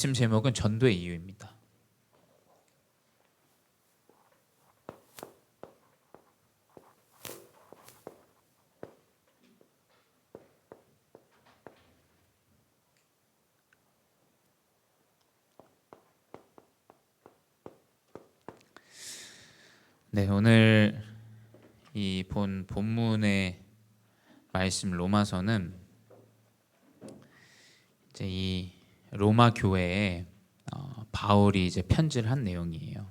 말씀 제목은 전도의 이유입니다. 네, 오늘 이 본문의 말씀 로마서는 이제 이 로마 교회에 바울이 이제 편지를 한 내용이에요.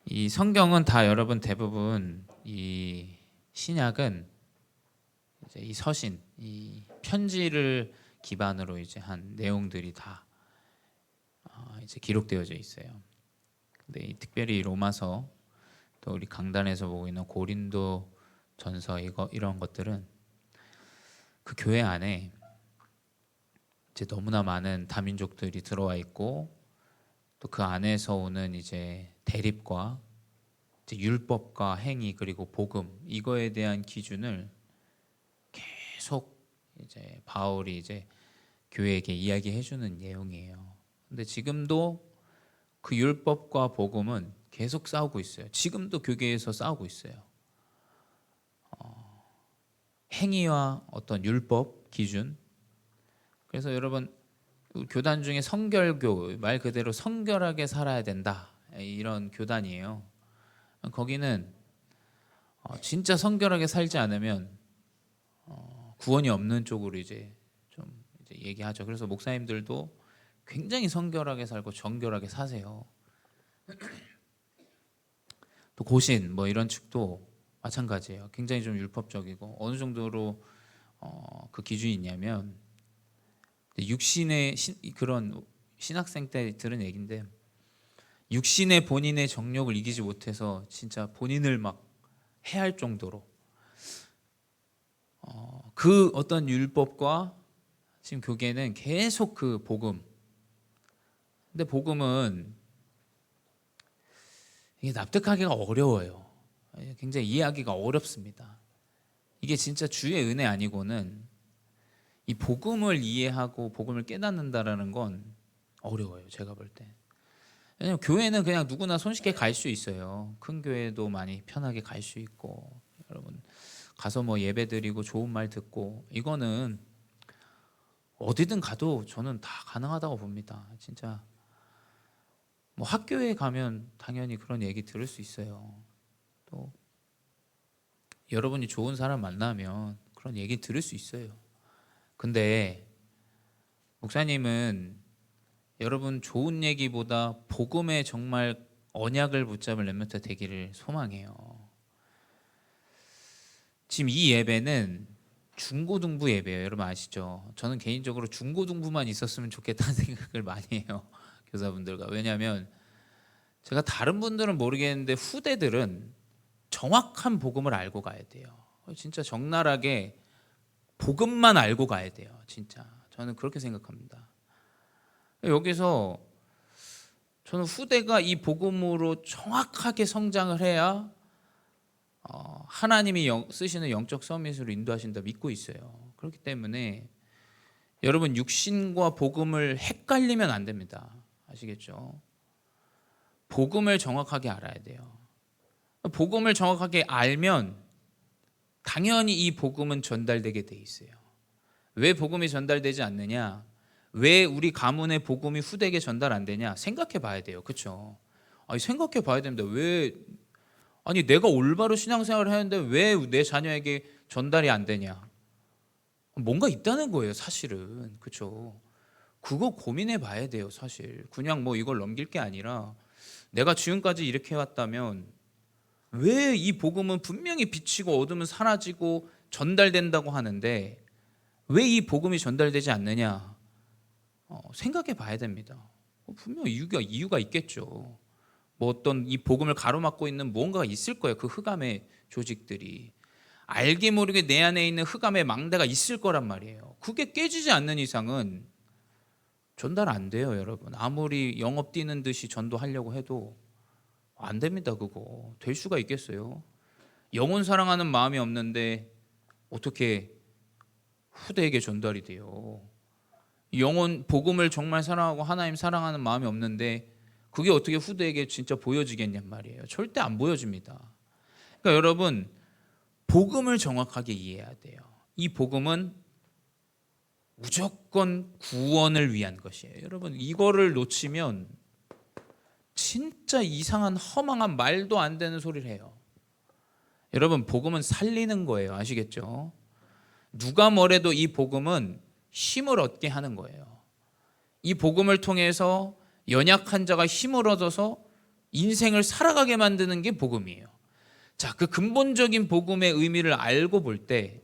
이 성경은 다 여러분 대부분 이 신약은 이제 이 서신, 이 편지를 기반으로 이제 한 내용들이 다 이제 기록되어져 있어요. 근데 특별히 로마서, 또 우리 강단에서 보고 있는 고린도 전서 이런 것들은 그 교회 안에 이제 너무나 많은 다민족들이 들어와 있고, 또 그 안에서 오는 이제 대립과 이제 율법과 행위 그리고 복음, 이거에 대한 기준을 계속 이제 바울이 이제 교회에게 이야기해 주는 내용이에요. 근데 지금도 그 율법과 복음은 계속 싸우고 있어요. 지금도 교계에서 싸우고 있어요. 행위와 어떤 율법 기준. 그래서 여러분, 교단 중에 성결교, 말 그대로 성결하게 살아야 된다, 이런 교단이에요. 거기는 진짜 성결하게 살지 않으면 구원이 없는 쪽으로 이제 좀 이제 얘기하죠. 그래서 목사님들도 굉장히 성결하게 살고 정결하게 사세요. 또 고신 뭐 이런 측도 마찬가지예요. 굉장히 좀 율법적이고, 어느 정도로 그 기준이 있냐면, 육신의 그런 신학생 때 들은 얘기인데, 육신의 본인의 정욕을 이기지 못해서 진짜 본인을 막 해할 정도로 그 어떤 율법과 지금 교계는 계속 그 복음. 근데 복음은 이게 납득하기가 어려워요. 굉장히 이해하기가 어렵습니다. 이게 진짜 주의 은혜 아니고는 이 복음을 이해하고 복음을 깨닫는다라는 건 어려워요, 제가 볼 때. 왜냐면 교회는 그냥 누구나 손쉽게 갈 수 있어요. 큰 교회도 많이 편하게 갈 수 있고, 여러분 가서 뭐 예배 드리고 좋은 말 듣고, 이거는 어디든 가도 저는 다 가능하다고 봅니다. 진짜 뭐 학교에 가면 당연히 그런 얘기 들을 수 있어요. 또 여러분이 좋은 사람 만나면 그런 얘기 들을 수 있어요. 근데 목사님은 여러분 좋은 얘기보다 복음에 정말 언약을 붙잡을 렘넌트 되기를 소망해요. 지금 이 예배는 중고등부 예배예요. 여러분 아시죠? 저는 개인적으로 중고등부만 있었으면 좋겠다는 생각을 많이 해요, 교사분들과. 왜냐하면 제가 다른 분들은 모르겠는데 후대들은 정확한 복음을 알고 가야 돼요. 진짜 적나라하게 복음만 알고 가야 돼요. 진짜 저는 그렇게 생각합니다. 여기서 저는 후대가 이 복음으로 정확하게 성장을 해야 하나님이 쓰시는 영적 서밋으로 인도하신다 믿고 있어요. 그렇기 때문에 여러분, 육신과 복음을 헷갈리면 안 됩니다. 아시겠죠? 복음을 정확하게 알아야 돼요. 복음을 정확하게 알면 당연히 이 복음은 전달되게 돼 있어요. 왜 복음이 전달되지 않느냐? 왜 우리 가문의 복음이 후대에게 전달 안 되냐? 생각해 봐야 돼요. 그렇죠? 아니, 생각해 봐야 됩니다. 아니 내가 올바로 신앙생활을 하는데 왜 내 자녀에게 전달이 안 되냐? 뭔가 있다는 거예요, 사실은. 그렇죠? 그거 고민해 봐야 돼요, 사실. 그냥 뭐 이걸 넘길 게 아니라, 내가 지금까지 이렇게 해왔다면 왜 이 복음은 분명히 비치고 어둠은 사라지고 전달된다고 하는데 왜 이 복음이 전달되지 않느냐? 생각해 봐야 됩니다. 분명 이유가 있겠죠. 뭐 어떤 이 복음을 가로막고 있는 무언가가 있을 거예요. 그 흑암의 조직들이. 알게 모르게 내 안에 있는 흑암의 망대가 있을 거란 말이에요. 그게 깨지지 않는 이상은 전달 안 돼요, 여러분. 아무리 영업 뛰는 듯이 전도하려고 해도 안 됩니다. 그거 될 수가 있겠어요? 영혼 사랑하는 마음이 없는데 어떻게 후대에게 전달이 돼요? 영혼 복음을 정말 사랑하고 하나님 사랑하는 마음이 없는데 그게 어떻게 후대에게 진짜 보여지겠냔 말이에요. 절대 안 보여집니다. 그러니까 여러분 복음을 정확하게 이해해야 돼요. 이 복음은 무조건 구원을 위한 것이에요. 여러분 이거를 놓치면 진짜 이상한 허망한 말도 안 되는 소리를 해요. 여러분 복음은 살리는 거예요. 아시겠죠? 누가 뭐래도 이 복음은 힘을 얻게 하는 거예요. 이 복음을 통해서 연약한 자가 힘을 얻어서 인생을 살아가게 만드는 게 복음이에요. 자, 그 근본적인 복음의 의미를 알고 볼 때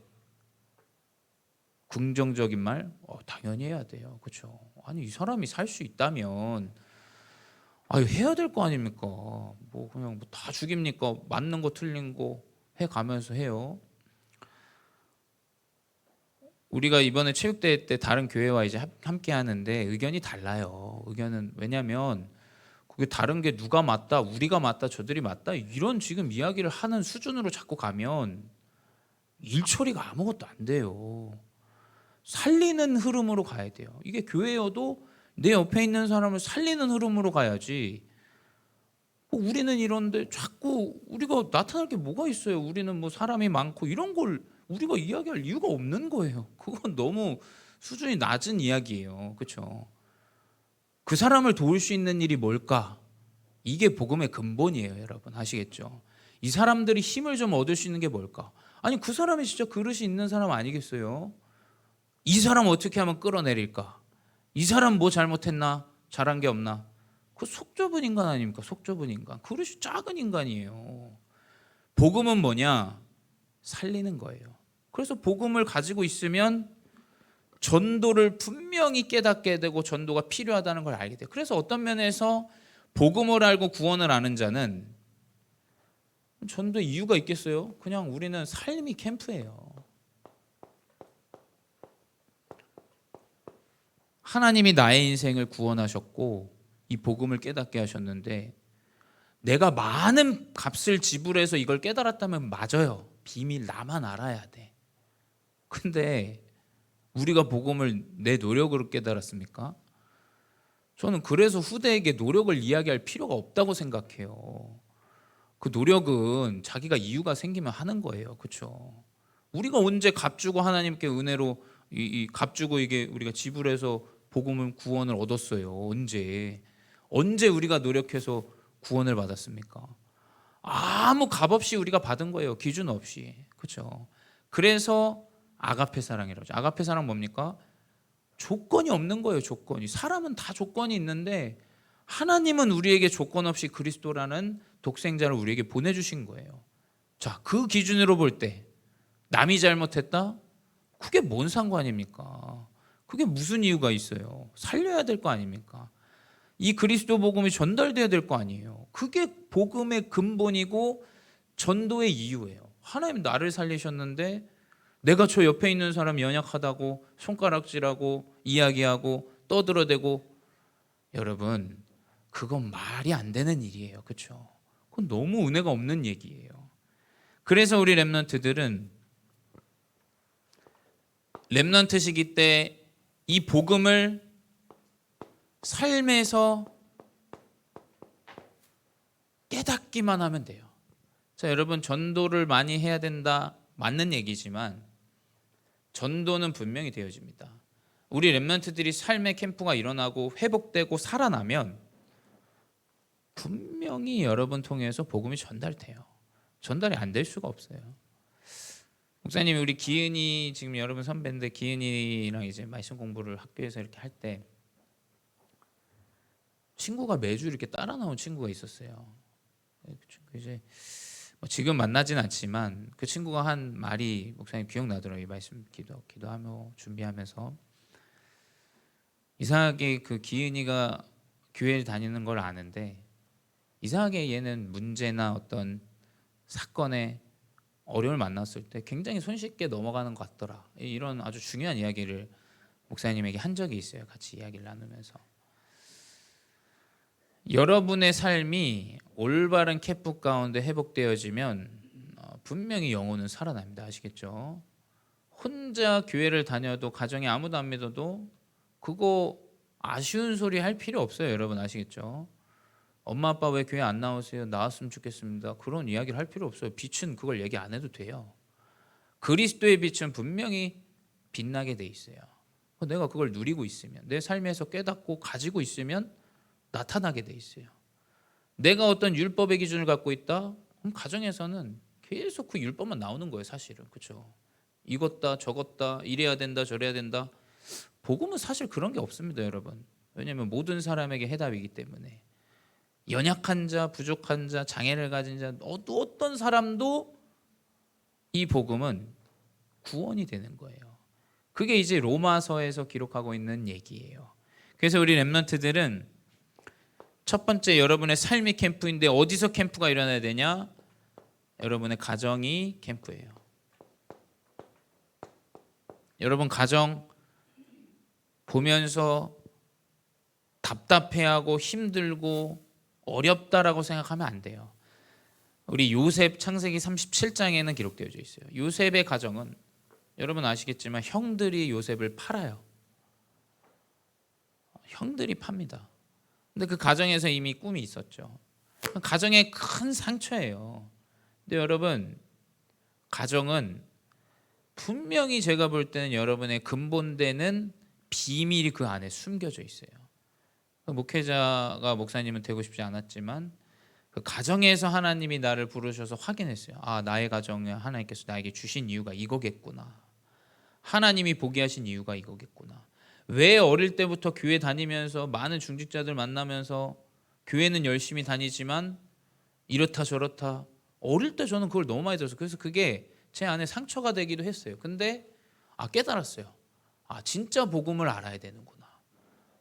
긍정적인 말 당연히 해야 돼요. 그렇죠? 아니 이 사람이 살 수 있다면 해야 될 거 아닙니까? 뭐 그냥 다 죽입니까? 맞는 거 틀린 거 해가면서 해요. 우리가 이번에 체육대회 때 다른 교회와 이제 함께 하는데 의견이 달라요. 의견은 왜냐하면 그게 다른 게 누가 맞다, 우리가 맞다, 저들이 맞다 이런 지금 이야기를 하는 수준으로 자꾸 가면 일 처리가 아무것도 안 돼요. 살리는 흐름으로 가야 돼요. 이게 교회여도 내 옆에 있는 사람을 살리는 흐름으로 가야지. 우리는 이런데 자꾸 우리가 나타날 게 뭐가 있어요? 우리는 뭐 사람이 많고 이런 걸 우리가 이야기할 이유가 없는 거예요. 그건 너무 수준이 낮은 이야기예요. 그렇죠? 그 사람을 도울 수 있는 일이 뭘까? 이게 복음의 근본이에요, 여러분. 아시겠죠? 이 사람들이 힘을 좀 얻을 수 있는 게 뭘까? 아니 그 사람이 진짜 그릇이 있는 사람 아니겠어요? 이 사람 어떻게 하면 끌어내릴까? 이 사람 뭐 잘못했나? 잘한 게 없나? 그 속 좁은 인간 아닙니까? 속 좁은 인간. 그릇이 작은 인간이에요. 복음은 뭐냐? 살리는 거예요. 그래서 복음을 가지고 있으면 전도를 분명히 깨닫게 되고 전도가 필요하다는 걸 알게 돼요. 그래서 어떤 면에서 복음을 알고 구원을 아는 자는 전도 이유가 있겠어요? 그냥 우리는 삶이 캠프예요. 하나님이 나의 인생을 구원하셨고 이 복음을 깨닫게 하셨는데 내가 많은 값을 지불해서 이걸 깨달았다면 맞아요. 비밀 나만 알아야 돼. 근데 우리가 복음을 내 노력으로 깨달았습니까? 저는 그래서 후대에게 노력을 이야기할 필요가 없다고 생각해요. 그 노력은 자기가 이유가 생기면 하는 거예요. 그렇죠? 우리가 언제 값 주고 하나님께 은혜로 값 주고 이게 우리가 지불해서 복음을 구원을 얻었어요. 언제 우리가 노력해서 구원을 받았습니까? 아무 값 없이 우리가 받은 거예요. 기준 없이. 그렇죠? 그래서 아가페 사랑이라고 하죠. 아가페 사랑 뭡니까? 조건이 없는 거예요. 조건이. 사람은 다 조건이 있는데 하나님은 우리에게 조건 없이 그리스도라는 독생자를 우리에게 보내주신 거예요. 자, 그 기준으로 볼 때 남이 잘못했다? 그게 뭔 상관입니까? 그게 무슨 이유가 있어요? 살려야 될 거 아닙니까? 이 그리스도 복음이 전달돼야 될 거 아니에요. 그게 복음의 근본이고 전도의 이유예요. 하나님 나를 살리셨는데 내가 저 옆에 있는 사람 연약하다고 손가락질하고 이야기하고 떠들어대고 여러분 그건 말이 안 되는 일이에요. 그렇죠? 그건 너무 은혜가 없는 얘기예요. 그래서 우리 렘넌트들은 렘넌트 시기 때 이 복음을 삶에서 깨닫기만 하면 돼요. 자, 여러분 전도를 많이 해야 된다 맞는 얘기지만 전도는 분명히 되어집니다. 우리 렘넌트들이 삶의 캠프가 일어나고 회복되고 살아나면 분명히 여러분 통해서 복음이 전달돼요. 전달이 안 될 수가 없어요. 목사님이 우리 기은이 지금 여러분 선배인데 기은이랑 이제 말씀 공부를 학교에서 이렇게 할 때 친구가 매주 이렇게 따라 나온 친구가 있었어요. 이제 지금 만나진 않지만 그 친구가 한 말이 목사님 기억나더라고요. 말씀 기도하며 준비하면서 이상하게 그 기은이가 교회를 다니는 걸 아는데 이상하게 얘는 문제나 어떤 사건에 어려움을 만났을 때 굉장히 손쉽게 넘어가는 것 같더라. 이런 아주 중요한 이야기를 목사님에게 한 적이 있어요. 같이 이야기를 나누면서 여러분의 삶이 올바른 캠프 가운데 회복되어지면 분명히 영혼은 살아납니다. 아시겠죠? 혼자 교회를 다녀도 가정에 아무도 안 믿어도 그거 아쉬운 소리 할 필요 없어요. 여러분 아시겠죠? 엄마 아빠 왜 교회 안 나오세요? 나왔으면 좋겠습니다. 그런 이야기를 할 필요 없어요. 빛은 그걸 얘기 안 해도 돼요. 그리스도의 빛은 분명히 빛나게 돼 있어요. 내가 그걸 누리고 있으면, 내 삶에서 깨닫고 가지고 있으면 나타나게 돼 있어요. 내가 어떤 율법의 기준을 갖고 있다? 그럼 가정에서는 계속 그 율법만 나오는 거예요, 사실은. 그렇죠? 이것다 저것다, 이래야 된다 저래야 된다. 복음은 사실 그런 게 없습니다, 여러분. 왜냐하면 모든 사람에게 해답이기 때문에. 연약한 자, 부족한 자, 장애를 가진 자, 어떤 사람도 이 복음은 구원이 되는 거예요. 그게 이제 로마서에서 기록하고 있는 얘기예요. 그래서 우리 렘넌트들은 첫 번째, 여러분의 삶이 캠프인데 어디서 캠프가 일어나야 되냐? 여러분의 가정이 캠프예요. 여러분 가정 보면서 답답해하고 힘들고 어렵다라고 생각하면 안 돼요. 우리 요셉 창세기 37장에는 기록되어 있어요. 요셉의 가정은 여러분 아시겠지만 형들이 요셉을 팔아요. 형들이 팝니다. 근데 그 가정에서 이미 꿈이 있었죠. 가정의 큰 상처예요. 근데 여러분 가정은 분명히 제가 볼 때는 여러분의 근본되는 비밀이 그 안에 숨겨져 있어요. 목회자가 목사님은 되고 싶지 않았지만 그 가정에서 하나님이 나를 부르셔서 확인했어요. 아, 나의 가정에 하나님께서 나에게 주신 이유가 이거겠구나. 하나님이 보게 하신 이유가 이거겠구나. 왜 어릴 때부터 교회 다니면서 많은 중직자들 만나면서 교회는 열심히 다니지만 이렇다 저렇다. 어릴 때 저는 그걸 너무 많이 들었어요. 그래서 그게 제 안에 상처가 되기도 했어요. 근데 깨달았어요. 진짜 복음을 알아야 되는구나.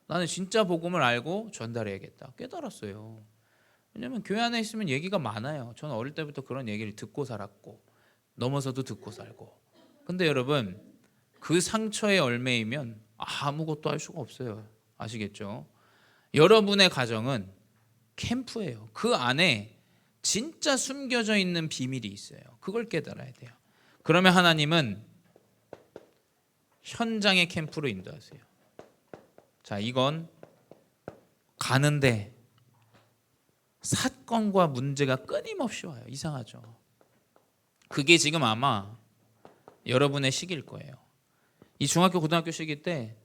나는 진짜 복음을 알고 전달해야겠다. 깨달았어요. 왜냐하면 교회 안에 있으면 얘기가 많아요. 저는 어릴 때부터 그런 얘기를 듣고 살았고 넘어서도 듣고 살고. 근데 여러분 그 상처의 얼매이면 아무것도 할 수가 없어요. 아시겠죠? 여러분의 가정은 캠프예요. 그 안에 진짜 숨겨져 있는 비밀이 있어요. 그걸 깨달아야 돼요. 그러면 하나님은 현장의 캠프로 인도하세요. 자, 이건 가는데 사건과 문제가 끊임없이 와요. 이상하죠? 그게 지금 아마 여러분의 시기일 거예요. 이 중학교 고등학교 시기 때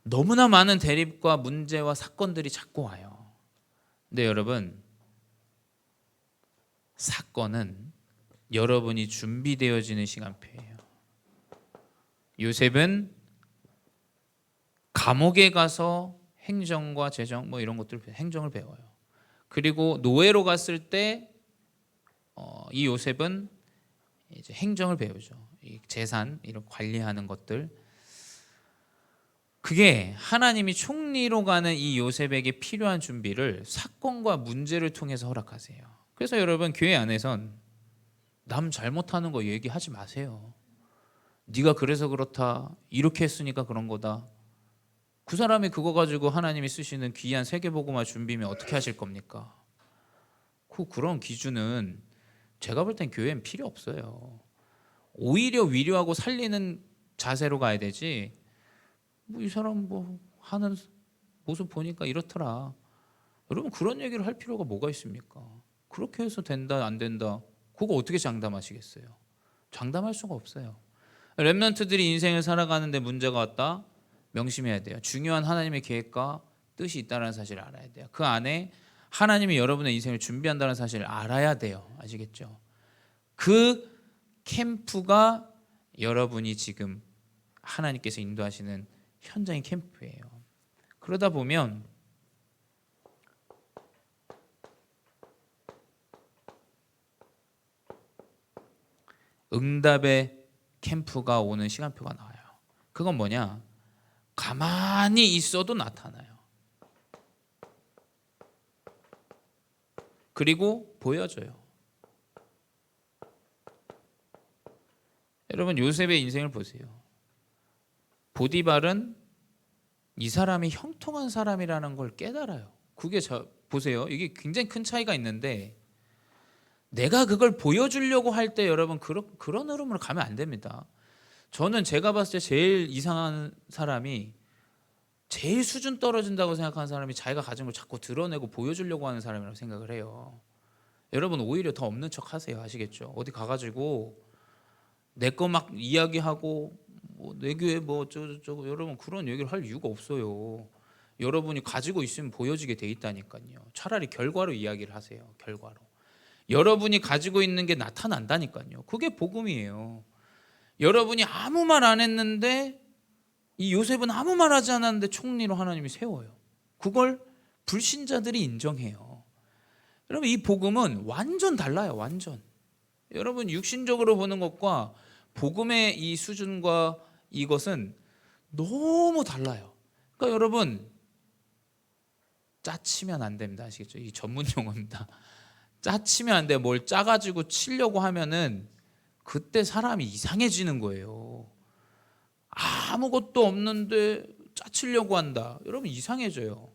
너무나 많은 대립과 문제와 사건들이 자꾸 와요. 근데 여러분 사건은 여러분이 준비되어지는 시간표예요. 요셉은 감옥에 가서 행정과 재정 이런 것들 행정을 배워요. 그리고 노예로 갔을 때 이 요셉은 이제 행정을 배우죠. 이 재산 이런 관리하는 것들. 그게 하나님이 총리로 가는 이 요셉에게 필요한 준비를 사건과 문제를 통해서 허락하세요. 그래서 여러분 교회 안에선 남 잘못하는 거 얘기하지 마세요. 네가 그래서 그렇다. 이렇게 했으니까 그런 거다. 그 사람이 그거 가지고 하나님이 쓰시는 귀한 세계복음화 준비면 어떻게 하실 겁니까? 그런 기준은 제가 볼 땐 교회엔 필요 없어요. 오히려 위로하고 살리는 자세로 가야 되지. 이 사람 하는 모습 보니까 이렇더라. 여러분 그런 얘기를 할 필요가 뭐가 있습니까? 그렇게 해서 된다 안 된다. 그거 어떻게 장담하시겠어요? 장담할 수가 없어요. 렘넌트들이 인생을 살아가는데 문제가 왔다. 명심해야 돼요. 중요한 하나님의 계획과 뜻이 있다는 사실을 알아야 돼요. 그 안에 하나님이 여러분의 인생을 준비한다는 사실을 알아야 돼요. 아시겠죠? 그 캠프가 여러분이 지금 하나님께서 인도하시는 현장의 캠프예요. 그러다 보면 응답의 캠프가 오는 시간표가 나와요. 그건 뭐냐? 가만히 있어도 나타나요. 그리고 보여줘요. 여러분 요셉의 인생을 보세요. 보디발은 이 사람이 형통한 사람이라는 걸 깨달아요. 그게 보세요. 이게 굉장히 큰 차이가 있는데 내가 그걸 보여주려고 할 때 여러분 그런 흐름으로 가면 안 됩니다. 저는 제가 봤을 때 제일 이상한 사람이 제일 수준 떨어진다고 생각하는 사람이 자기가 가진 걸 자꾸 드러내고 보여주려고 하는 사람이라고 생각을 해요. 여러분 오히려 더 없는 척 하세요. 아시겠죠? 어디 가가지고 내 거 막 이야기하고 뭐 내 교회 뭐 어쩌고저쩌고, 여러분 그런 얘기를 할 이유가 없어요. 여러분이 가지고 있으면 보여지게 돼 있다니까요. 차라리 결과로 이야기를 하세요. 결과로. 여러분이 가지고 있는 게 나타난다니까요. 그게 복음이에요. 여러분이 아무 말 안 했는데, 이 요셉은 아무 말 하지 않았는데 총리로 하나님이 세워요. 그걸 불신자들이 인정해요. 여러분 이 복음은 완전 달라요. 완전. 여러분 육신적으로 보는 것과 복음의 이 수준과 이것은 너무 달라요. 그러니까 여러분 짜치면 안 됩니다. 아시겠죠? 이 전문 용어입니다. 짜치면 안 돼요. 뭘 짜가지고 치려고 하면은 그때 사람이 이상해지는 거예요. 아무것도 없는데 짜치려고 한다. 여러분 이상해져요.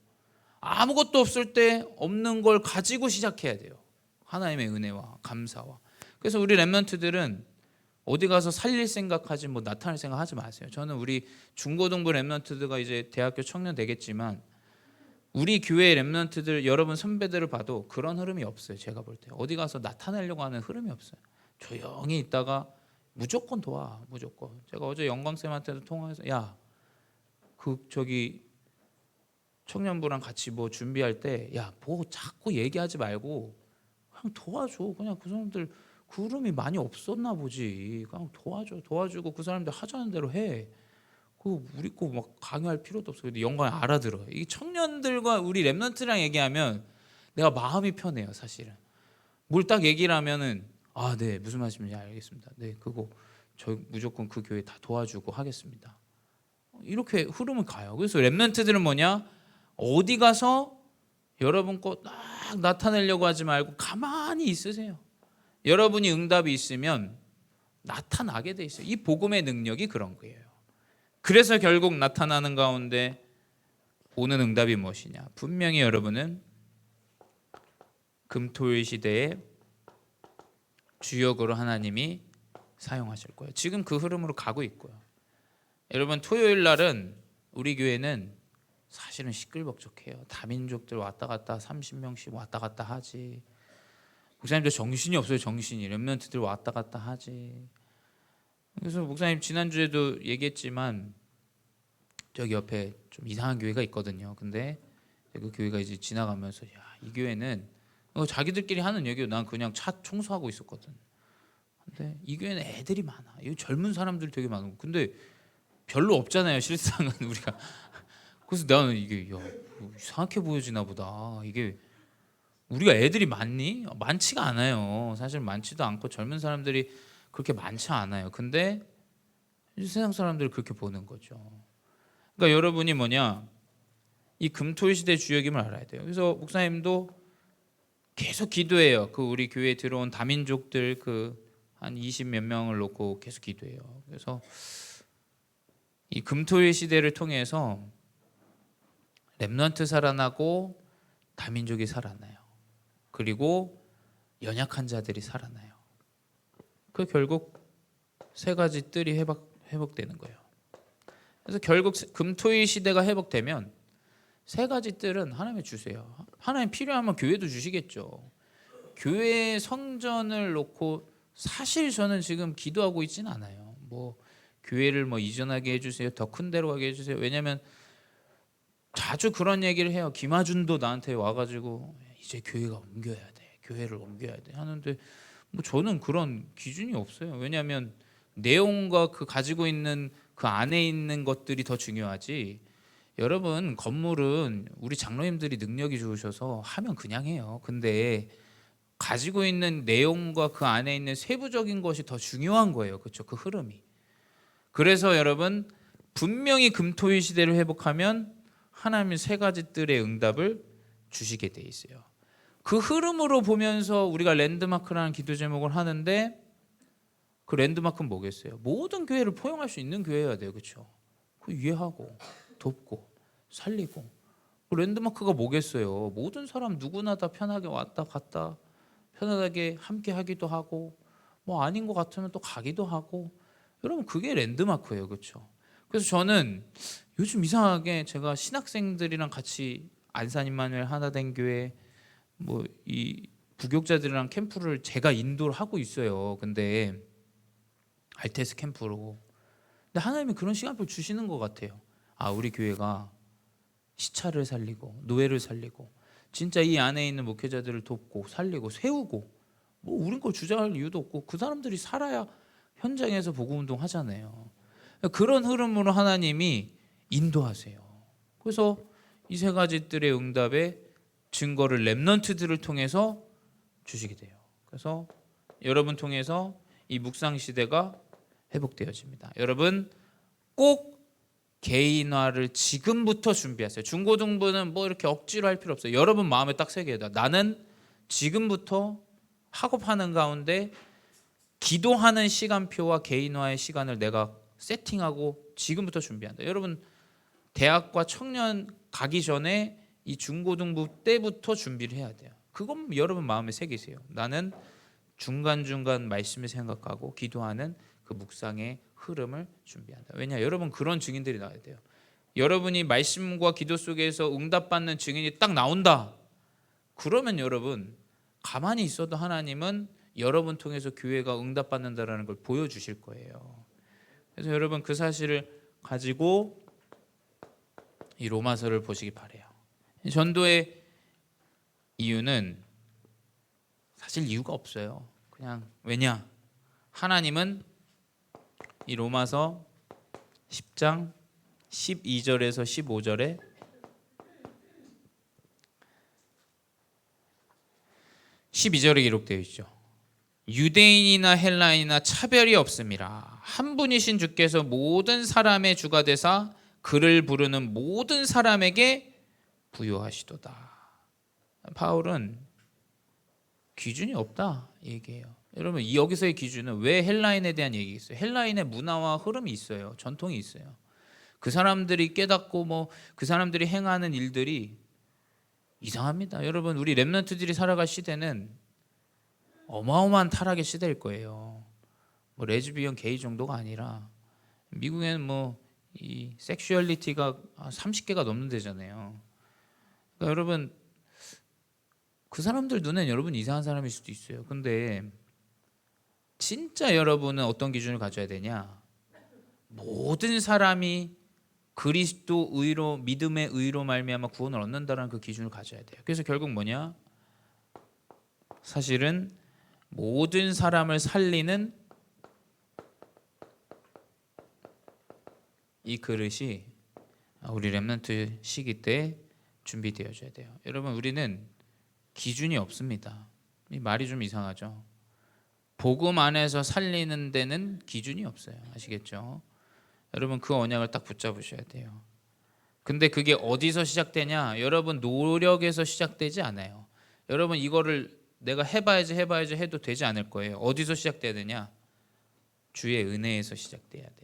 아무것도 없을 때 없는 걸 가지고 시작해야 돼요. 하나님의 은혜와 감사와. 그래서 우리 렘넌트들은 어디 가서 살릴 생각하지 뭐 나타낼 생각하지 마세요. 저는 우리 중고등부 렘넌트들과 이제 대학교 청년 되겠지만 우리 교회 렘넌트들 여러분 선배들을 봐도 그런 흐름이 없어요. 제가 볼 때 어디 가서 나타내려고 하는 흐름이 없어요. 조용히 있다가 무조건 도와. 무조건. 제가 어제 영광쌤한테도 통화해서 야, 그 저기 청년부랑 같이 뭐 준비할 때 야, 뭐 자꾸 얘기하지 말고 그냥 도와줘. 그냥 그 사람들 그 흐름이 많이 없었나 보지. 그냥 도와줘. 도와주고 그 사람들 하자는 대로 해. 그 우리 거 막 강요할 필요도 없어. 근데 영광이 알아들어. 이 청년들과 우리 렘넌트랑 얘기하면 내가 마음이 편해요, 사실은. 뭘 딱 얘기를 하면은 아, 네, 무슨 말씀인지 알겠습니다. 네, 그거 저 무조건 그 교회 다 도와주고 하겠습니다. 이렇게 흐름은 가요. 그래서 렘넌트들은 뭐냐? 어디 가서 여러분 거 딱 나타내려고 하지 말고 가만히 있으세요. 여러분이 응답이 있으면 나타나게 돼 있어요. 이 복음의 능력이 그런 거예요. 그래서 결국 나타나는 가운데 오는 응답이 무엇이냐? 분명히 여러분은 금토일 시대에 주역으로 하나님이 사용하실 거예요. 지금 그 흐름으로 가고 있고요. 여러분 토요일 날은 우리 교회는 사실은 시끌벅적해요. 다민족들 왔다 갔다 30명씩 왔다 갔다 하지. 목사님들 정신이 없어요. 정신이. 렘넌트들 왔다 갔다 하지. 그래서 목사님 지난주에도 얘기했지만 저기 옆에 좀 이상한 교회가 있거든요. 근데 그 교회가 이제 지나가면서 야, 이 교회는 자기들끼리 하는 얘기예요. 난 그냥 차 청소하고 있었거든. 근데 이 교회는 애들이 많아. 이 젊은 사람들 되게 많고. 근데 별로 없잖아요. 실상은 우리가. 그래서 나는 이게 야, 뭐 이상하게 보여지나 보다. 이게 우리가 애들이 많니? 많지가 않아요. 사실 많지도 않고 젊은 사람들이 그렇게 많지 않아요. 근데 세상 사람들이 그렇게 보는 거죠. 그러니까 여러분이 뭐냐? 이 금토일 시대 주역임을 알아야 돼요. 그래서 목사님도 계속 기도해요. 그 우리 교회에 들어온 다민족들 그 한 20 몇 명을 놓고 계속 기도해요. 그래서 이 금토일 시대를 통해서 렘넌트 살아나고 다민족이 살아나요. 그리고 연약한 자들이 살아나요. 그 결국 세 가지 뜰이 회복되는 거예요. 그래서 결국 금토일 시대가 회복되면 세 가지 뜰은 하나님이 주세요. 하나님 필요하면 교회도 주시겠죠. 교회 성전을 놓고 사실 저는 지금 기도하고 있지는 않아요. 뭐 교회를 뭐 이전하게 해주세요. 더 큰 데로 가게 해주세요. 왜냐하면 자주 그런 얘기를 해요. 김하준도 나한테 와가지고 이제 교회가 옮겨야 돼. 교회를 옮겨야 돼 하는데 뭐 저는 그런 기준이 없어요. 왜냐하면 내용과 그 가지고 있는 그 안에 있는 것들이 더 중요하지. 여러분 건물은 우리 장로님들이 능력이 좋으셔서 하면 그냥 해요. 근데 가지고 있는 내용과 그 안에 있는 세부적인 것이 더 중요한 거예요. 그렇죠? 그 흐름이. 그래서 여러분 분명히 금토일 시대를 회복하면 하나님이 세 가지 뜰의 응답을 주시게 돼 있어요. 그 흐름으로 보면서 우리가 랜드마크라는 기도 제목을 하는데 그 랜드마크는 뭐겠어요? 모든 교회를 포용할 수 있는 교회여야 돼요. 그렇죠? 그 이해하고 돕고 살리고 그 랜드마크가 뭐겠어요? 모든 사람 누구나 다 편하게 왔다 갔다 편안하게 함께 하기도 하고 뭐 아닌 것 같으면 또 가기도 하고 여러분 그게 랜드마크예요. 그렇죠? 그래서 저는 요즘 이상하게 제가 신학생들이랑 같이 안산 임마누엘 하나된 교회 뭐 이 부교육자들이랑 캠프를 제가 인도를 하고 있어요. 근데 알테스 캠프로. 근데 하나님이 그런 시간표를 주시는 것 같아요. 아, 우리 교회가 시차를 살리고 노예를 살리고 진짜 이 안에 있는 목회자들을 돕고 살리고 세우고, 뭐 우린 걸 주장할 이유도 없고 그 사람들이 살아야 현장에서 복음 운동 하잖아요. 그런 흐름으로 하나님이 인도하세요. 그래서 이 세 가지들의 응답에 증거를 렘넌트들을 통해서 주시게 돼요. 그래서 여러분 통해서 이 묵상 시대가 회복되어집니다. 여러분 꼭 개인화를 지금부터 준비하세요. 중고등부는 뭐 이렇게 억지로 할 필요 없어요. 여러분 마음에 딱 새겨야 돼요. 나는 지금부터 학업하는 가운데 기도하는 시간표와 개인화의 시간을 내가 세팅하고 지금부터 준비한다. 여러분 대학과 청년 가기 전에 이 중고등부 때부터 준비를 해야 돼요. 그건 여러분 마음에 새기세요. 나는 중간중간 말씀을 생각하고 기도하는 그 묵상의 흐름을 준비한다. 왜냐, 여러분 그런 증인들이 나와야 돼요. 여러분이 말씀과 기도 속에서 응답받는 증인이 딱 나온다. 그러면 여러분 가만히 있어도 하나님은 여러분 통해서 교회가 응답받는다라는 걸 보여주실 거예요. 그래서 여러분 그 사실을 가지고 이 로마서를 보시기 바래요. 전도의 이유는 사실 이유가 없어요. 그냥 왜냐? 하나님은 이 로마서 10장 12절에서 15절에 기록되어 있죠. 유대인이나 헬라인이나 차별이 없음이라 한 분이신 주께서 모든 사람의 주가 되사 그를 부르는 모든 사람에게 부요하시도다. 바울은 기준이 없다 얘기해요. 여러분 여기서의 기준은 왜 헬라인에 대한 얘기 있어요. 헬라인의 문화와 흐름이 있어요. 전통이 있어요. 그 사람들이 깨닫고 뭐 그 사람들이 행하는 일들이 이상합니다. 여러분 우리 렘넌트들이 살아갈 시대는 어마어마한 타락의 시대일 거예요. 뭐 레즈비언 게이 정도가 아니라 미국에는 뭐 이 섹슈얼리티가 30개가 넘는 데잖아요. 그러니까 여러분 그 사람들 눈엔 여러분 이상한 사람일 수도 있어요. 근데 진짜 여러분은 어떤 기준을 가져야 되냐? 모든 사람이 그리스도 의로 믿음의 의로 말미암아 구원을 얻는다는 그 기준을 가져야 돼요. 그래서 결국 뭐냐? 사실은 모든 사람을 살리는 이 그릇이 우리 렘넌트 시기 때 준비되어져야 돼요. 여러분 우리는 기준이 없습니다. 이 말이 좀 이상하죠. 복음 안에서 살리는 데는 기준이 없어요. 아시겠죠? 여러분 그 언약을 딱 붙잡으셔야 돼요. 근데 그게 어디서 시작되냐? 여러분 노력에서 시작되지 않아요. 여러분 이거를 내가 해봐야지 해도 되지 않을 거예요. 어디서 시작돼야 되냐? 주의 은혜에서 시작돼야 돼요.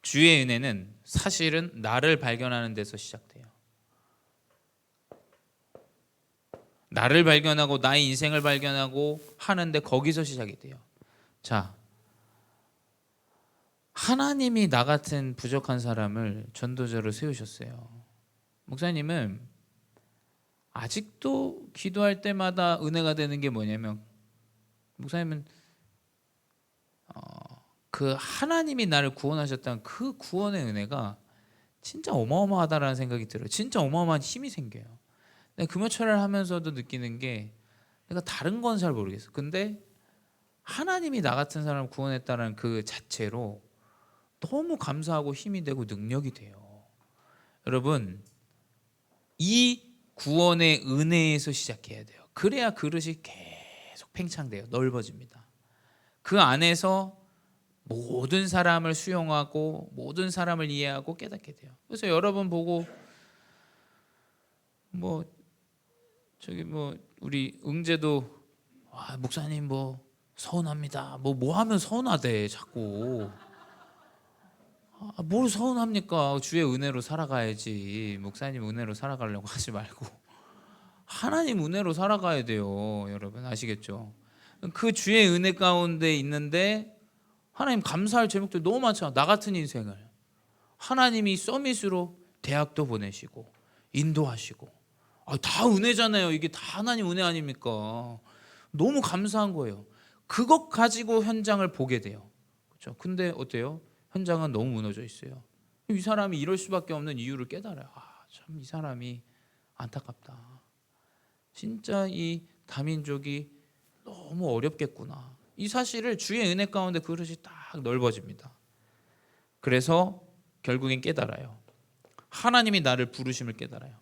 주의 은혜는 사실은 나를 발견하는 데서 시작돼요. 나를 발견하고 나의 인생을 발견하고 하는데 거기서 시작이 돼요. 자, 하나님이 나 같은 부족한 사람을 전도자로 세우셨어요. 목사님은 아직도 기도할 때마다 은혜가 되는 게 뭐냐면 목사님은 그 하나님이 나를 구원하셨다는 그 구원의 은혜가 진짜 어마어마하다라는 생각이 들어요. 진짜 어마어마한 힘이 생겨요. 내가 금요철을 하면서도 느끼는 게 내가 다른 건 잘 모르겠어. 근데 하나님이 나 같은 사람을 구원했다는 그 자체로 너무 감사하고 힘이 되고 능력이 돼요. 여러분 이 구원의 은혜에서 시작해야 돼요. 그래야 그릇이 계속 팽창돼요. 넓어집니다. 그 안에서 모든 사람을 수용하고 모든 사람을 이해하고 깨닫게 돼요. 그래서 여러분 보고 뭐 저기 뭐 우리 응제도 목사님 뭐 서운합니다. 뭐 하면 서운하대 자꾸. 뭘 서운합니까? 주의 은혜로 살아가야지. 목사님 은혜로 살아가려고 하지 말고 하나님 은혜로 살아가야 돼요. 여러분 아시겠죠? 그 주의 은혜 가운데 있는데 하나님 감사할 제목들 너무 많잖아. 나 같은 인생을 하나님이 서밋으로 대학도 보내시고 인도하시고, 다 은혜잖아요. 이게 다 하나님 은혜 아닙니까? 너무 감사한 거예요. 그것 가지고 현장을 보게 돼요. 그렇죠? 근데 어때요? 현장은 너무 무너져 있어요. 이 사람이 이럴 수밖에 없는 이유를 깨달아요. 참 이 사람이 안타깝다. 진짜 이 다민족이 너무 어렵겠구나. 이 사실을 주의 은혜 가운데 그릇이 딱 넓어집니다. 그래서 결국엔 깨달아요. 하나님이 나를 부르심을 깨달아요.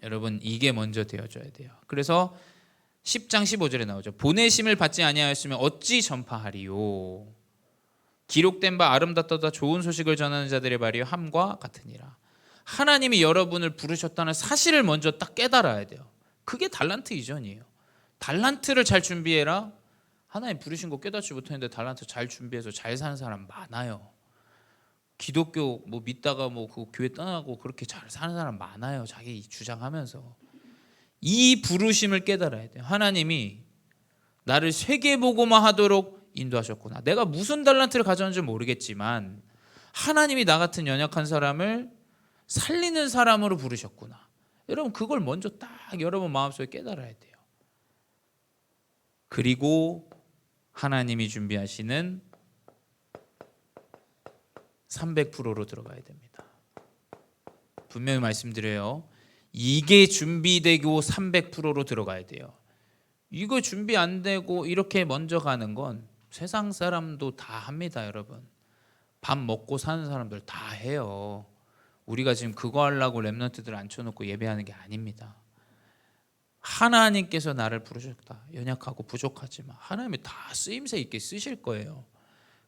여러분, 이게 먼저 되어줘야 돼요. 그래서 10장 15절에 나오죠. 보내심을 받지 아니하였으면 어찌 전파하리요. 기록된 바 아름답다 좋은 소식을 전하는 자들의 말이 함과 같으니라. 하나님이 여러분을 부르셨다는 사실을 먼저 딱 깨달아야 돼요. 그게 달란트 이전이에요. 달란트를 잘 준비해라. 하나님 부르신 거 깨닫지 못했는데 달란트 잘 준비해서 잘 사는 사람 많아요. 기독교 믿다가 그 교회 떠나고 그렇게 잘 사는 사람 많아요. 자기 주장하면서. 이 부르심을 깨달아야 돼요. 하나님이 나를 세계복음화 하도록 인도하셨구나. 내가 무슨 달란트를 가졌는지 모르겠지만 하나님이 나 같은 연약한 사람을 살리는 사람으로 부르셨구나. 여러분, 그걸 먼저 딱 여러분 마음속에 깨달아야 돼요. 그리고 하나님이 준비하시는 300%로 들어가야 됩니다. 분명히 말씀드려요. 이게 준비되고 300%로 들어가야 돼요. 이거 준비 안 되고 이렇게 먼저 가는 건 세상 사람도 다 합니다, 여러분. 밥 먹고 사는 사람들 다 해요. 우리가 지금 그거 하려고 렘넌트들 앉혀놓고 예배하는 게 아닙니다. 하나님께서 나를 부르셨다. 연약하고 부족하지만 하나님이 다 쓰임새 있게 쓰실 거예요.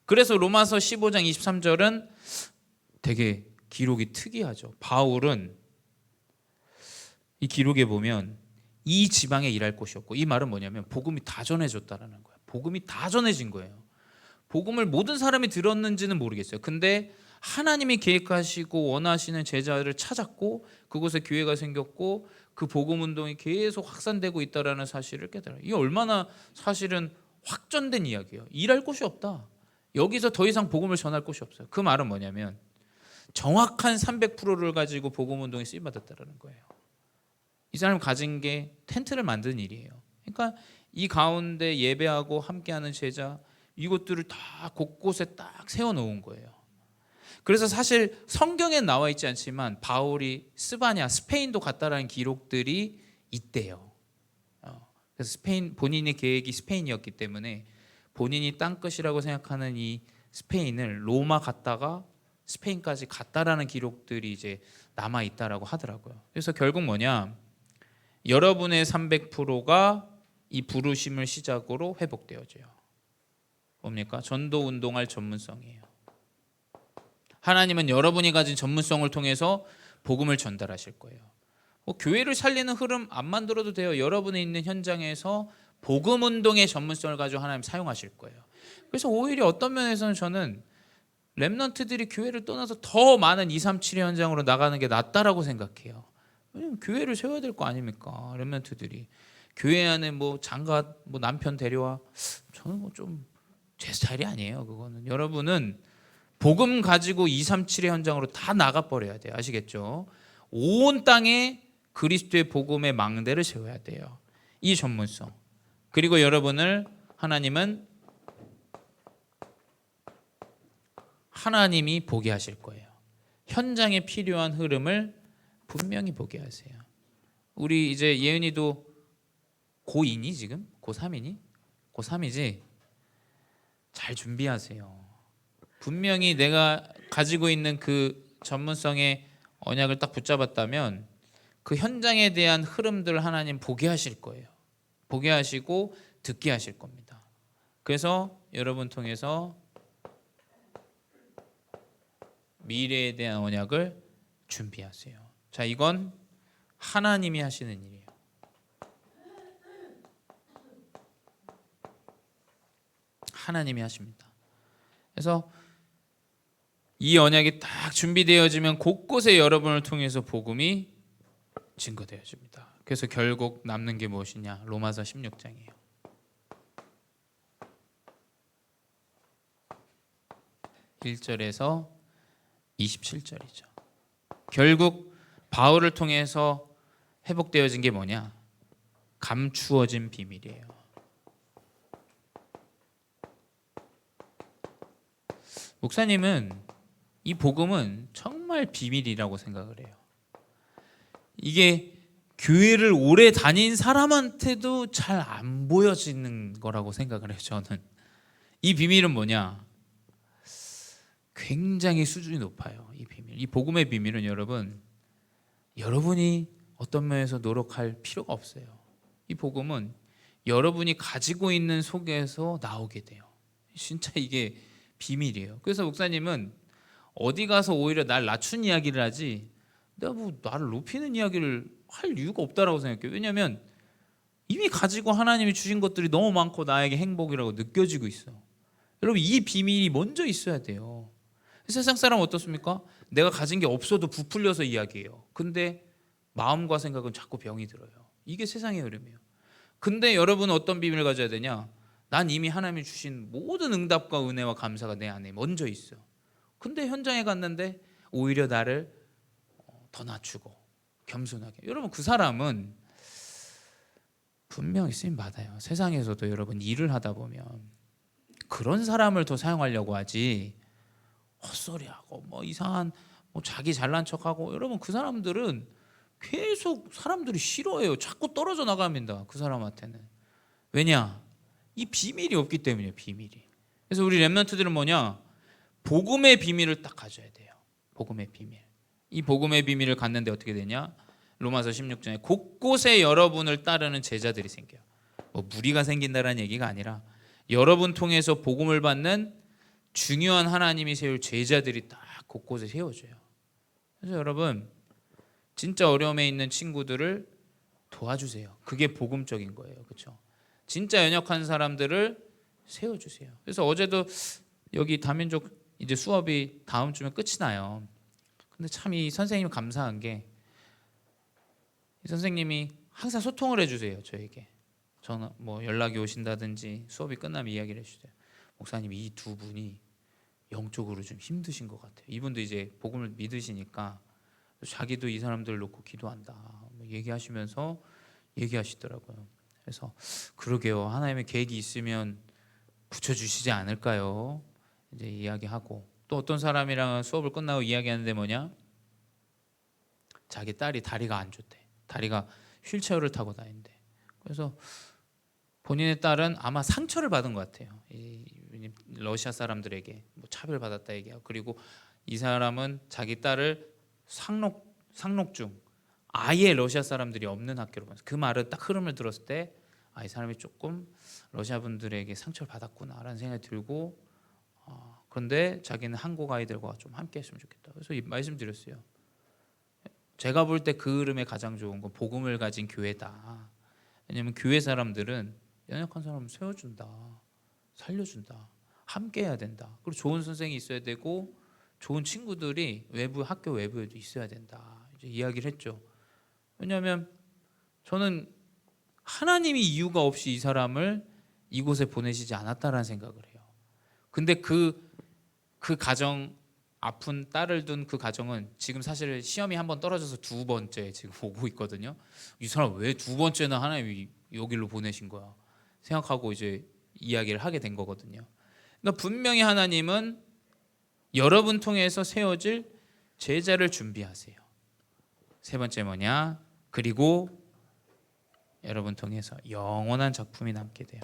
그래서 로마서 15장 23절은 되게 기록이 특이하죠. 바울은 이 기록에 보면 이 지방에 일할 곳이 없고, 이 말은 뭐냐면 복음이 다 전해졌다라는 거예요. 복음이 다 전해진 거예요. 복음을 모든 사람이 들었는지는 모르겠어요. 근데 하나님이 계획하시고 원하시는 제자를 찾았고 그곳에 교회가 생겼고 그 복음 운동이 계속 확산되고 있다라는 사실을 깨달아요. 이게 얼마나 사실은 확전된 이야기예요. 일할 곳이 없다. 여기서 더 이상 복음을 전할 곳이 없어요. 그 말은 뭐냐면 정확한 300%를 가지고 복음 운동에 쓰임 받았다라는 거예요. 이 사람이 가진 게 텐트를 만드는 일이에요. 그러니까 이 가운데 예배하고 함께하는 제자, 이것들을 다 곳곳에 딱 세워놓은 거예요. 그래서 사실 성경에 나와 있지 않지만 바울이 스바냐, 스페인도 갔다라는 기록들이 있대요. 그래서 스페인, 본인의 계획이 스페인이었기 때문에 본인이 땅끝이라고 생각하는 이 스페인을 로마 갔다가 스페인까지 갔다라는 기록들이 이제 남아 있다라고 하더라고요. 그래서 결국 뭐냐? 여러분의 300%가 이 부르심을 시작으로 회복되어져요. 뭡니까? 전도 운동할 전문성이에요. 하나님은 여러분이 가진 전문성을 통해서 복음을 전달하실 거예요. 교회를 살리는 흐름 안 만들어도 돼요. 여러분이 있는 현장에서 복음 운동의 전문성을 가지고 하나님 사용하실 거예요. 그래서 오히려 어떤 면에서는 저는 렘넌트들이 교회를 떠나서 더 많은 237의 현장으로 나가는 게 낫다라고 생각해요. 왜냐면 교회를 세워야 될 거 아닙니까? 렘넌트들이 교회 안에 장가 남편 데려와, 저는 좀 제 스타일이 아니에요. 그거는 여러분은 복음 가지고 237의 현장으로 다 나가버려야 돼요. 아시겠죠? 온 땅에 그리스도의 복음의 망대를 세워야 돼요. 이 전문성. 그리고 여러분을 하나님이 보게 하실 거예요. 현장에 필요한 흐름을 분명히 보게 하세요. 우리 이제 예은이도 고2니 지금? 고3이니? 고3이지? 잘 준비하세요. 분명히 내가 가지고 있는 그 전문성의 언약을 딱 붙잡았다면 그 현장에 대한 흐름들을 하나님 보게 하실 거예요. 보게 하시고 듣게 하실 겁니다. 그래서 여러분 통해서 미래에 대한 언약을 준비하세요. 자, 이건 하나님이 하시는 일이에요. 하나님이 하십니다. 그래서 이 언약이 딱 준비되어지면 곳곳에 여러분을 통해서 복음이 증거되어집니다. 그래서 결국 남는 게 무엇이냐? 로마서 16장이에요. 1절에서 27절이죠. 결국 바울을 통해서 회복되어진 게 뭐냐? 감추어진 비밀이에요. 목사님은 이 복음은 정말 비밀이라고 생각을 해요. 이게 교회를 오래 다닌 사람한테도 잘 안 보여지는 거라고 생각을 해요. 저는 이 비밀은 뭐냐? 굉장히 수준이 높아요. 이 비밀, 이 복음의 비밀은 여러분이 어떤 면에서 노력할 필요가 없어요. 이 복음은 여러분이 가지고 있는 속에서 나오게 돼요. 진짜 이게 비밀이에요. 그래서 목사님은 어디 가서 오히려 날 낮춘 이야기를 하지 내가 뭐 나를 높이는 이야기를 할 이유가 없다라고 생각해요. 왜냐하면 이미 가지고 하나님이 주신 것들이 너무 많고 나에게 행복이라고 느껴지고 있어. 여러분, 이 비밀이 먼저 있어야 돼요. 세상 사람 어떻습니까? 내가 가진 게 없어도 부풀려서 이야기해요. 근데 마음과 생각은 자꾸 병이 들어요. 이게 세상의 흐름이에요. 근데 여러분은 어떤 비밀을 가져야 되냐? 난 이미 하나님이 주신 모든 응답과 은혜와 감사가 내 안에 먼저 있어. 근데 현장에 갔는데 오히려 나를 더 낮추고 겸손하게. 여러분, 그 사람은 분명히 쓰임 받아요. 세상에서도 여러분 일을 하다 보면 그런 사람을 더 사용하려고 하지, 헛소리하고 뭐 이상한 뭐 자기 잘난 척하고, 여러분 그 사람들은 계속 사람들이 싫어해요. 자꾸 떨어져 나갑니다. 그 사람한테는. 왜냐? 이 비밀이 없기 때문이에요. 비밀이. 그래서 우리 렘넌트들은 뭐냐? 복음의 비밀을 딱 가져야 돼요. 복음의 비밀. 이 복음의 비밀을 갖는데 어떻게 되냐? 로마서 16장에 곳곳에 여러분을 따르는 제자들이 생겨요. 뭐 무리가 생긴다라는 얘기가 아니라 여러분 통해서 복음을 받는 중요한 하나님이 세울 제자들이 딱 곳곳에 세워져요. 그래서 여러분, 진짜 어려움에 있는 친구들을 도와주세요. 그게 복음적인 거예요. 그렇죠? 진짜 연약한 사람들을 세워주세요. 그래서 어제도 여기 다민족 이제 수업이 다음 주면 끝이 나요. 근데 참 이 선생님 감사한 게, 이 선생님이 항상 소통을 해주세요. 저에게 전화 뭐 연락이 오신다든지 수업이 끝나면 이야기를 해주세요. 목사님, 이 두 분이 영적으로 좀 힘드신 것 같아요. 이분도 이제 복음을 믿으시니까 자기도 이 사람들을 놓고 기도한다 얘기하시면서 얘기하시더라고요. 그래서 그러게요, 하나님의 계획이 있으면 붙여주시지 않을까요? 이제 이야기하고, 또 어떤 사람이랑 수업을 끝나고 이야기하는데 뭐냐? 자기 딸이 다리가 안 좋대. 다리가 휠체어를 타고 다닌대. 그래서 본인의 딸은 아마 상처를 받은 것 같아요. 이 러시아 사람들에게 뭐 차별받았다 얘기하고, 그리고 이 사람은 자기 딸을 상록중 아예 러시아 사람들이 없는 학교로 보냈어요. 그 말을 딱 흐름을 들었을 때, 아, 이 사람이 조금 러시아 분들에게 상처를 받았구나라는 생각이 들고, 그런데 자기는 한국 아이들과 좀 함께 했으면 좋겠다. 그래서 이 말씀드렸어요. 제가 볼 때 그 흐름에 가장 좋은 건 복음을 가진 교회다. 왜냐하면 교회 사람들은 연약한 사람을 세워준다, 살려준다, 함께 해야 된다. 그리고 좋은 선생이 있어야 되고 좋은 친구들이 학교 외부에도 있어야 된다, 이제 이야기를 했죠. 왜냐하면 저는 하나님이 이유가 없이 이 사람을 이곳에 보내시지 않았다라는 생각을 해요. 근데 그 가정, 아픈 딸을 둔 그 가정은 지금 사실 시험이 한 번 떨어져서 두 번째 지금 오고 있거든요. 이 사람 왜 두 번째나 하나님이 여기로 보내신 거야 생각하고 이제 이야기를 하게 된 거거든요. 그러니까 분명히 하나님은 여러분 통해서 세워질 제자를 준비하세요. 세 번째 뭐냐? 그리고 여러분 통해서 영원한 작품이 남게 돼요.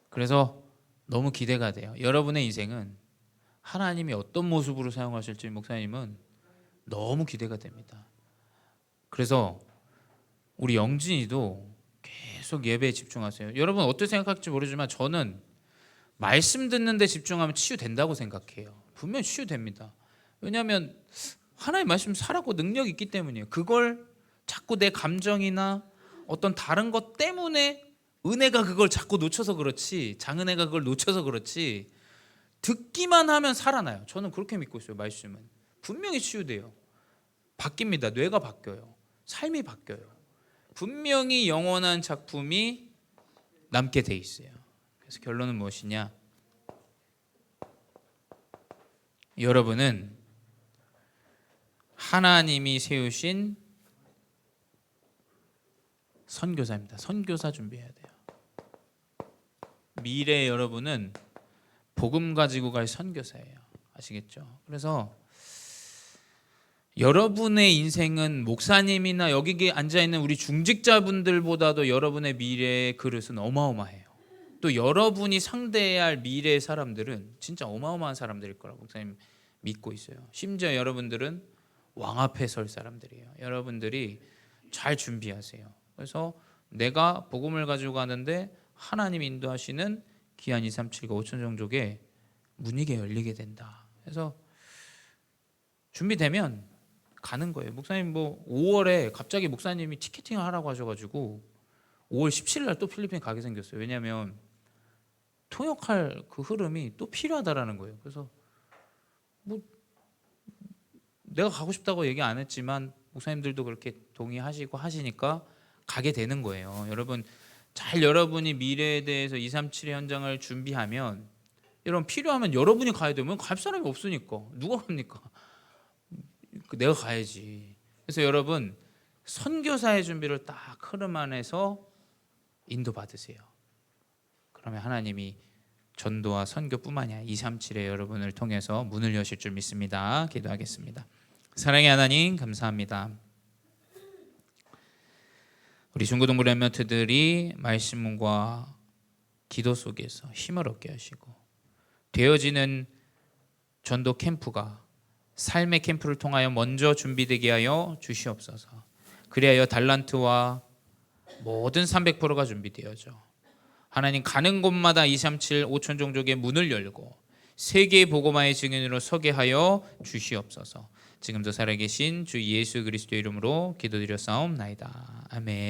그래서 너무 기대가 돼요. 여러분의 인생은 하나님이 어떤 모습으로 사용하실지 목사님은 너무 기대가 됩니다. 그래서 우리 영진이도 계속 예배에 집중하세요. 여러분 어떻게 생각할지 모르지만 저는 말씀 듣는 데 집중하면 치유된다고 생각해요. 분명히 치유됩니다. 왜냐하면 하나님의 말씀 살았고 능력이 있기 때문이에요. 그걸 자꾸 내 감정이나 어떤 다른 것 때문에 은혜가 그걸 자꾸 놓쳐서 그렇지, 장은혜가 그걸 놓쳐서 그렇지, 듣기만 하면 살아나요. 저는 그렇게 믿고 있어요. 말씀은 분명히 치유돼요. 바뀝니다. 뇌가 바뀌어요. 삶이 바뀌어요. 분명히 영원한 작품이 남게 돼 있어요. 그래서 결론은 무엇이냐? 여러분은 하나님이 세우신 선교사입니다. 선교사 준비해야 돼요. 미래의 여러분은 복음 가지고 갈 선교사예요. 아시겠죠? 그래서 여러분의 인생은 목사님이나 여기 앉아있는 우리 중직자분들보다도 여러분의 미래의 그릇은 어마어마해요. 또 여러분이 상대해야 할 미래의 사람들은 진짜 어마어마한 사람들일 거라고 목사님 믿고 있어요. 심지어 여러분들은 왕 앞에 설 사람들이에요. 여러분들이 잘 준비하세요. 그래서 내가 복음을 가지고 가는데 하나님 인도하시는 기한 2, 3, 7과 5천 종족의 문이 열리게 된다. 그래서 준비되면 가는 거예요. 목사님 5월에 갑자기 목사님이 티켓팅을 하라고 하셔가지고 5월 17일 날 또 필리핀 가게 생겼어요. 왜냐하면 통역할 그 흐름이 또 필요하다라는 거예요. 그래서 내가 가고 싶다고 얘기 안 했지만 목사님들도 그렇게 동의하시고 하시니까 가게 되는 거예요. 여러분 잘 여러분이 미래에 대해서 2, 3, 7의 현장을 준비하면 여러분 필요하면 여러분이 가야 되면 갈 사람이 없으니까 누가 갑니까? 내가 가야지. 그래서 여러분 선교사의 준비를 딱 흐름 안에서 인도받으세요. 그러면 하나님이 전도와 선교뿐만이 아니라 2, 3, 7의 여러분을 통해서 문을 여실 줄 믿습니다. 기도하겠습니다. 사랑의 하나님 감사합니다. 우리 중고등부 렘넌트들이 말씀과 기도 속에서 힘을 얻게 하시고 되어지는 전도 캠프가 삶의 캠프를 통하여 먼저 준비되게 하여 주시옵소서. 그리하여 달란트와 모든 300%가 준비되어져 하나님 가는 곳마다 2, 3, 7, 5천 종족의 문을 열고 세계의 복음화의 증인으로 서게 하여 주시옵소서. 지금도 살아계신 주 예수 그리스도의 이름으로 기도드렸사옵나이다. 아멘.